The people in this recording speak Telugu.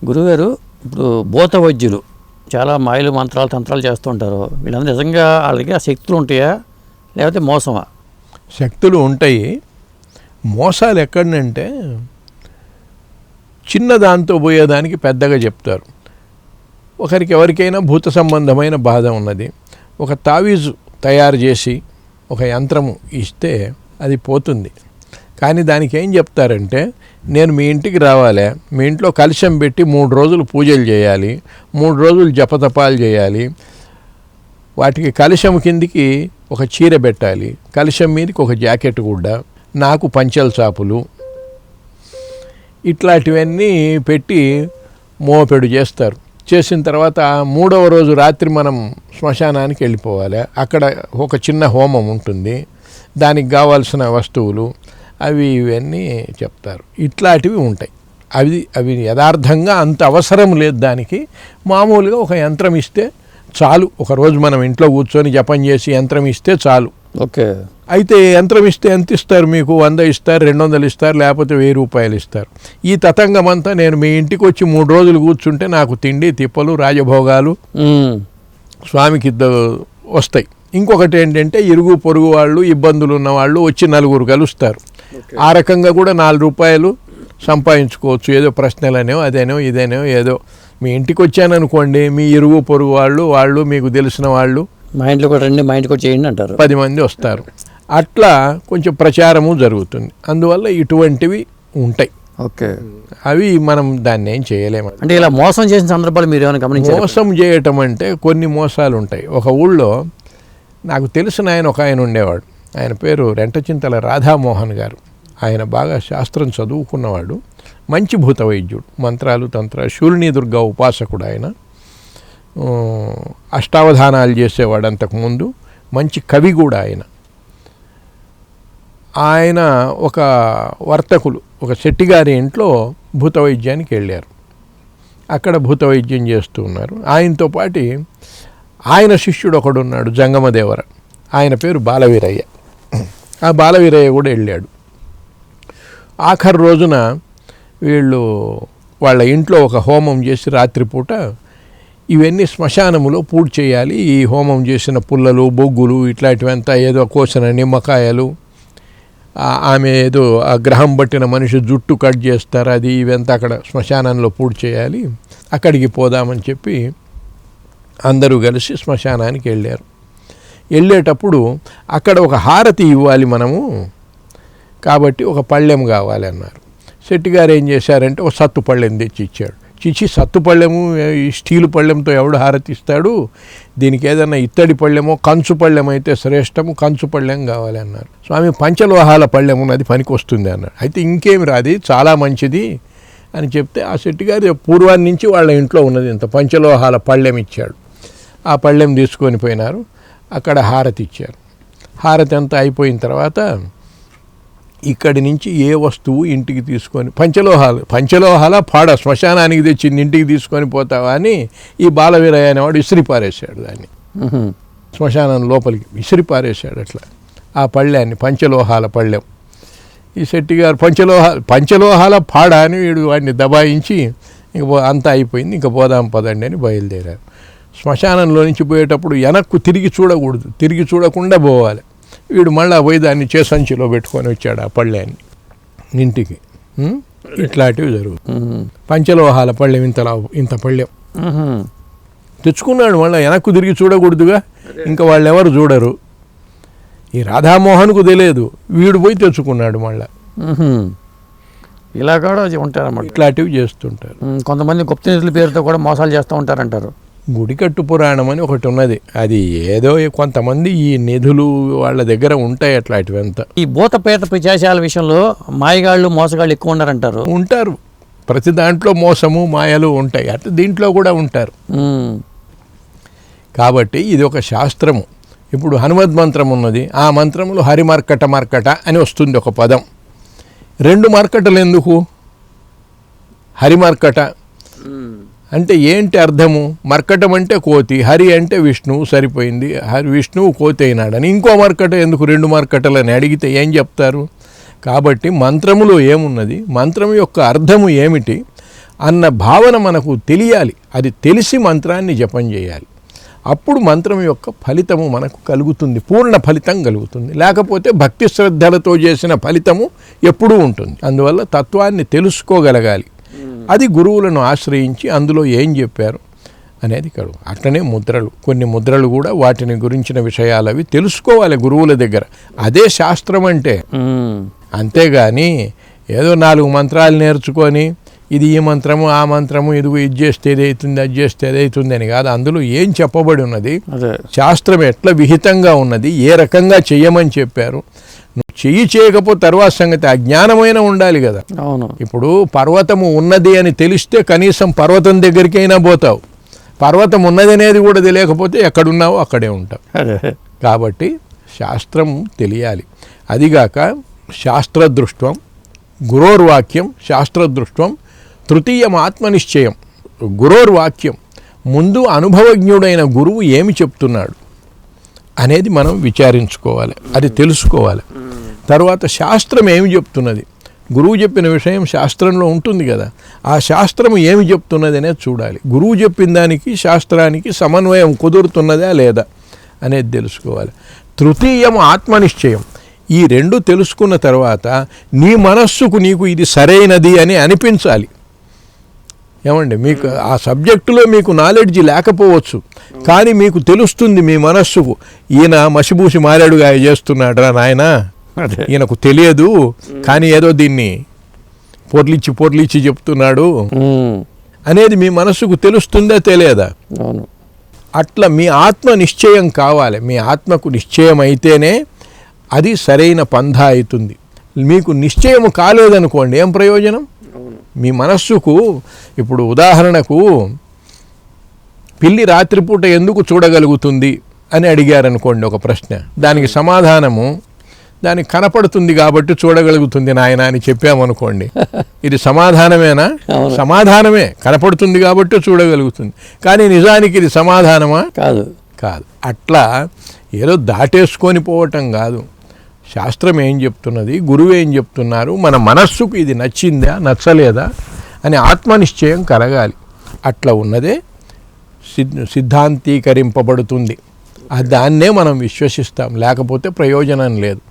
గురుగారు, ఇప్పుడు భూత వైద్యులు చాలా మాయలు మంత్రాలు తంత్రాలు చేస్తూ ఉంటారు. వీళ్ళందరూ నిజంగా వాళ్ళకి ఆ శక్తులు ఉంటాయా లేకపోతే మోసమా? శక్తులు ఉంటాయి. మోసాలు ఎక్కడంటే చిన్న దాంతో పోయేదానికి పెద్దగా చెప్తారు. ఒకరికి ఎవరికైనా భూత సంబంధమైన బాధ ఉన్నది, ఒక తావీజు తయారు చేసి ఒక యంత్రము ఇస్తే అది పోతుంది. కానీ దానికి ఏం చెప్తారంటే, నేను మీ ఇంటికి రావాలి, మీ ఇంట్లో కలశం పెట్టి 3 రోజులు పూజలు చేయాలి, 3 రోజులు జపతపాలు చేయాలి, వాటికి కలశం కిందికి ఒక చీర పెట్టాలి, కలశం మీదకి ఒక జాకెట్ కూడా, నాకు పంచెల చాపులు, ఇట్లాంటివన్నీ పెట్టి మోపెడు చేస్తారు. చేసిన తర్వాత 3వ రోజు రాత్రి మనం శ్మశానానికి వెళ్ళిపోవాలి. అక్కడ ఒక చిన్న హోమం ఉంటుంది, దానికి కావాల్సిన వస్తువులు అవి ఇవన్నీ చెప్తారు. ఇట్లాంటివి ఉంటాయి. అవి యథార్థంగా అంత అవసరం లేదు. దానికి మామూలుగా ఒక యంత్రం ఇస్తే చాలు. ఒకరోజు మనం ఇంట్లో కూర్చొని జపం చేసి యంత్రం ఇస్తే చాలు. ఓకే. అయితే యంత్రం ఇస్తే ఎంత ఇస్తారు? మీకు 100 ఇస్తారు, 200 ఇస్తారు, లేకపోతే 1000 రూపాయలు ఇస్తారు. ఈ తతంగం అంతా నేను మీ ఇంటికి వచ్చి 3 రోజులు కూర్చుంటే నాకు తిండి తిప్పలు రాజభోగాలు స్వామికి వస్తాయి. ఇంకొకటి ఏంటంటే, ఇరుగు పొరుగు వాళ్ళు, ఇబ్బందులు ఉన్న వాళ్ళు వచ్చి 4 కలుస్తారు. ఆ రకంగా కూడా 4 రూపాయలు సంపాదించుకోవచ్చు. ఏదో ప్రశ్నలనేో అదేనో ఇదేనో ఏదో. మీ ఇంటికి వచ్చాననుకోండి, మీ ఇరుగు పొరుగు వాళ్ళు మీకు తెలిసిన వాళ్ళు, మా ఇంట్లో కూడా రండి, మా ఇంటికి వచ్చేయండి అంటారు. 10 మంది వస్తారు. అట్లా కొంచెం ప్రచారము జరుగుతుంది. అందువల్ల ఇటువంటివి ఉంటాయి. ఓకే. అవి మనం దాన్ని ఏం చేయలేము. అంటే ఇలా మోసం చేసిన సందర్భాలు మీరు ఏమైనా గమనించారా? మోసం చేయటం అంటే కొన్ని మోసాలు ఉంటాయి. ఒక ఊళ్ళో నాకు తెలిసిన ఒక ఆయన ఉండేవాడు. ఆయన పేరు రెంటచింతల రాధామోహన్ గారు. ఆయన బాగా శాస్త్రం చదువుకున్నవాడు, మంచి భూత వైద్యుడు, మంత్రాలు తంత్రాలు, శూలిని దుర్గా ఉపాసకుడు. ఆయన అష్టావధానాలు చేసేవాడు అంతకుముందు, మంచి కవి కూడా. ఆయన ఒక వర్తకులు, ఒక శెట్టిగారి ఇంట్లో భూత వైద్యానికి వెళ్ళారు. అక్కడ భూత వైద్యం చేస్తూ ఉన్నారు. ఆయనతో పాటు ఆయన శిష్యుడు ఒకడున్నాడు, జంగమదేవర. ఆయన పేరు బాలవీరయ్య. ఆ బాలవీరయ్య కూడా వెళ్ళాడు. ఆఖరి రోజున వీళ్ళు వాళ్ళ ఇంట్లో ఒక హోమం చేసి రాత్రిపూట ఇవన్నీ శ్మశానములో పూజ చేయాలి. ఈ హోమం చేసిన పుల్లలు, బొగ్గులు, ఇట్లాంటివంతా ఏదో కోసిన నిమ్మకాయలు, ఆమె ఏదో ఆ గ్రహం పట్టిన మనిషి జుట్టు కట్ చేస్తారు, అది ఇవంతా అక్కడ శ్మశానంలో పూజ చేయాలి. అక్కడికి పోదామని చెప్పి అందరూ కలిసి శ్మశానానికి వెళ్ళారు. వెళ్ళేటప్పుడు అక్కడ ఒక హారతి ఇవ్వాలి మనము, కాబట్టి ఒక పళ్ళెం కావాలి అన్నారు. శెట్టిగారు ఏం చేశారంటే ఒక సత్తు పళ్ళెం తెచ్చి ఇచ్చాడు. సత్తు పళ్ళెము, స్టీలు పళ్ళెంతో ఎవడు హారతి ఇస్తాడు? దీనికి ఏదైనా ఇత్తడి పళ్ళెమో కంచు పళ్ళెం అయితే శ్రేష్టము, కంచు పళ్ళెం కావాలి అన్నారు. స్వామి, పంచలోహాల పళ్ళెం ఉన్నది, పనికి వస్తుంది అన్నాడు. అయితే ఇంకేమి రాది, చాలా మంచిది అని చెప్తే ఆ శెట్టిగారు పూర్వాన్ని నుంచి వాళ్ళ ఇంట్లో ఉన్నది ఇంత పంచలోహాల పళ్ళెం ఇచ్చాడు. ఆ పళ్ళెం తీసుకొని పోయినారు. అక్కడ హారతి ఇచ్చారు. హారతి అంతా అయిపోయిన తర్వాత ఇక్కడి నుంచి ఏ వస్తువు ఇంటికి తీసుకొని, పంచలోహాల పాడ శ్మశానానికి తెచ్చింది ఇంటికి తీసుకొని పోతావా అని ఈ బాలవీరయ్య అనేవాడు విసిరి పారేశాడు. దాన్ని శ్మశానం లోపలికి విసిరి పారేశాడు. అట్లా ఆ పళ్ళాన్ని, పంచలోహాల పళ్ళెం. ఈ శెట్టిగారు పంచలోహాల పాడ అని వీడు వాడిని దబాయించి ఇంక అంతా అయిపోయింది, ఇంకా పోదాం పదండి అని బయలుదేరారు. శ్మశానంలో నుంచి పోయేటప్పుడు వెనక్కు తిరిగి చూడకూడదు, తిరిగి చూడకుండా పోవాలి. వీడు మళ్ళీ పోయి దాన్ని చేసంచిలో పెట్టుకొని వచ్చాడు ఆ పళ్ళాన్ని ఇంటికి. ఇట్లాంటివి జరుగుతుంది. పంచలోహాల పళ్ళెం ఇంత పళ్ళెం తెచ్చుకున్నాడు. మళ్ళీ వెనక్కు తిరిగి చూడకూడదుగా, ఇంకా వాళ్ళు ఎవరు చూడరు. ఈ రాధామోహన్కు తెలియదు, వీడు పోయి తెచ్చుకున్నాడు మళ్ళా. ఇలా కూడా ఉంటారన్నమాట. ఇట్లాంటివి చేస్తుంటారు. కొంతమంది గుప్త నిధుల పేరుతో కూడా మోసాలు చేస్తూ ఉంటారంటారు. గుడికట్టు పురాణం అని ఒకటి ఉన్నది. అది ఏదో కొంతమంది ఈ నిధులు వాళ్ళ దగ్గర ఉంటాయి అట్లాంటివంతా. ఈ భూతపేట పిశాచాల విషయంలో మాయగాళ్ళు మోసగాళ్ళు ఎక్కువ ఉన్నారంటారు. ఉంటారు. ప్రతి దాంట్లో మోసము మాయలు ఉంటాయి. అట్లా దీంట్లో కూడా ఉంటారు. కాబట్టి ఇది ఒక శాస్త్రము. ఇప్పుడు హనుమద్ మంత్రం ఉన్నది. ఆ మంత్రంలో హరిమర్కట మర్కట అని వస్తుంది ఒక పదం. 2 మర్కటలు ఎందుకు? హరిమర్కట అంటే ఏంటి అర్థము? మర్కటం అంటే కోతి, హరి అంటే విష్ణువు, సరిపోయింది. విష్ణువు కోతి అయినాడని. ఇంకో మర్కట ఎందుకు 2 మర్కటలని అడిగితే ఏం చెప్తారు? కాబట్టి మంత్రములో ఏమున్నది, మంత్రం యొక్క అర్థము ఏమిటి, అన్న భావన మనకు తెలియాలి. అది తెలిసి మంత్రాన్ని జపం చేయాలి. అప్పుడు మంత్రం యొక్క ఫలితము మనకు కలుగుతుంది, పూర్ణ ఫలితం కలుగుతుంది. లేకపోతే భక్తి శ్రద్ధలతో చేసిన ఫలితము ఎప్పుడూ ఉంటుంది. అందువల్ల తత్వాన్ని తెలుసుకోగలగాలి. అది గురువులను ఆశ్రయించి అందులో ఏం చెప్పారు అనేది కలుగు. అట్లనే ముద్రలు, కొన్ని ముద్రలు కూడా వాటిని గురించిన విషయాలు అవి తెలుసుకోవాలి గురువుల దగ్గర. అదే శాస్త్రం అంటే. అంతేగాని ఏదో 4 మంత్రాలు నేర్చుకొని ఇది ఈ మంత్రము ఆ మంత్రము ఇదిగో ఇది చేస్తే ఏదవుతుంది అది చేస్తే ఏదవుతుంది అని కాదు. అందులో ఏం చెప్పబడి ఉన్నది, శాస్త్రం ఎట్లా విహితంగా ఉన్నది, ఏ రకంగా చెయ్యమని చెప్పారు. నువ్వు చేయకపోతే తర్వాత సంగతి అజ్ఞానమైన ఉండాలి కదా. అవును. ఇప్పుడు పర్వతము ఉన్నది అని తెలిస్తే కనీసం పర్వతం దగ్గరికైనా పోతావు. పర్వతం ఉన్నది అనేది కూడా తెలియకపోతే ఎక్కడున్నావో అక్కడే ఉంటావు. కాబట్టి శాస్త్రం తెలియాలి. అదిగాక శాస్త్రదృష్ట్వం, గురోర్వాక్యం శాస్త్రదృష్ట్వం, తృతీయం ఆత్మనిశ్చయం. గురోర్వాక్యం ముందు అనుభవజ్ఞుడైన గురువు ఏమి చెప్తున్నాడు అనేది మనం విచారించుకోవాలి, అది తెలుసుకోవాలి. తర్వాత శాస్త్రం ఏమి చెప్తున్నది, గురువు చెప్పిన విషయం శాస్త్రంలో ఉంటుంది కదా, ఆ శాస్త్రం ఏమి చెప్తున్నది అనేది చూడాలి. గురువు చెప్పిన దానికి శాస్త్రానికి సమన్వయం కుదురుతున్నదా లేదా అనేది తెలుసుకోవాలి. తృతీయం ఆత్మనిశ్చయం. ఈ 2 తెలుసుకున్న తర్వాత నీ మనస్సుకు నీకు ఇది సరైనది అని అనిపించాలి. ఏమండి, మీకు ఆ సబ్జెక్టులో మీకు నాలెడ్జ్ లేకపోవచ్చు, కానీ మీకు తెలుస్తుంది మీ మనస్సుకు, ఈయన మసిబూసి మారేడుగా చేస్తున్నాడు రా నాయన, ఈయనకు తెలియదు కానీ ఏదో దీన్ని పొర్లిచ్చి చెప్తున్నాడు అనేది మీ మనస్సుకు తెలుస్తుందా తెలియదా? అట్లా మీ ఆత్మ నిశ్చయం కావాలి. మీ ఆత్మకు నిశ్చయం అయితేనే అది సరైన పంథా అవుతుంది. మీకు నిశ్చయం కాలేదనుకోండి ఏం ప్రయోజనం? మీ మనస్సుకు ఇప్పుడు ఉదాహరణకు పిల్లి రాత్రిపూట ఎందుకు చూడగలుగుతుంది అని అడిగారనుకోండి ఒక ప్రశ్న, దానికి సమాధానము దానికి కనపడుతుంది కాబట్టి చూడగలుగుతుంది నాయన అని చెప్పామనుకోండి, ఇది సమాధానమేనా? సమాధానమే, కనపడుతుంది కాబట్టి చూడగలుగుతుంది. కానీ నిజానికి ఇది సమాధానమా? కాదు. అట్లా ఏదో దాటేసుకొని పోవటం కాదు. శాస్త్రం ఏం చెప్తున్నది, గురువు ఏం చెప్తున్నారు, మన మనస్సుకు ఇది నచ్చిందా నచ్చలేదా అని ఆత్మనిశ్చయం కలగాలి. అట్లా ఉన్నదే సిద్ధాంతీకరింపబడుతుంది. దాన్నే మనం విశ్వసిస్తాం, లేకపోతే ప్రయోజనం లేదు.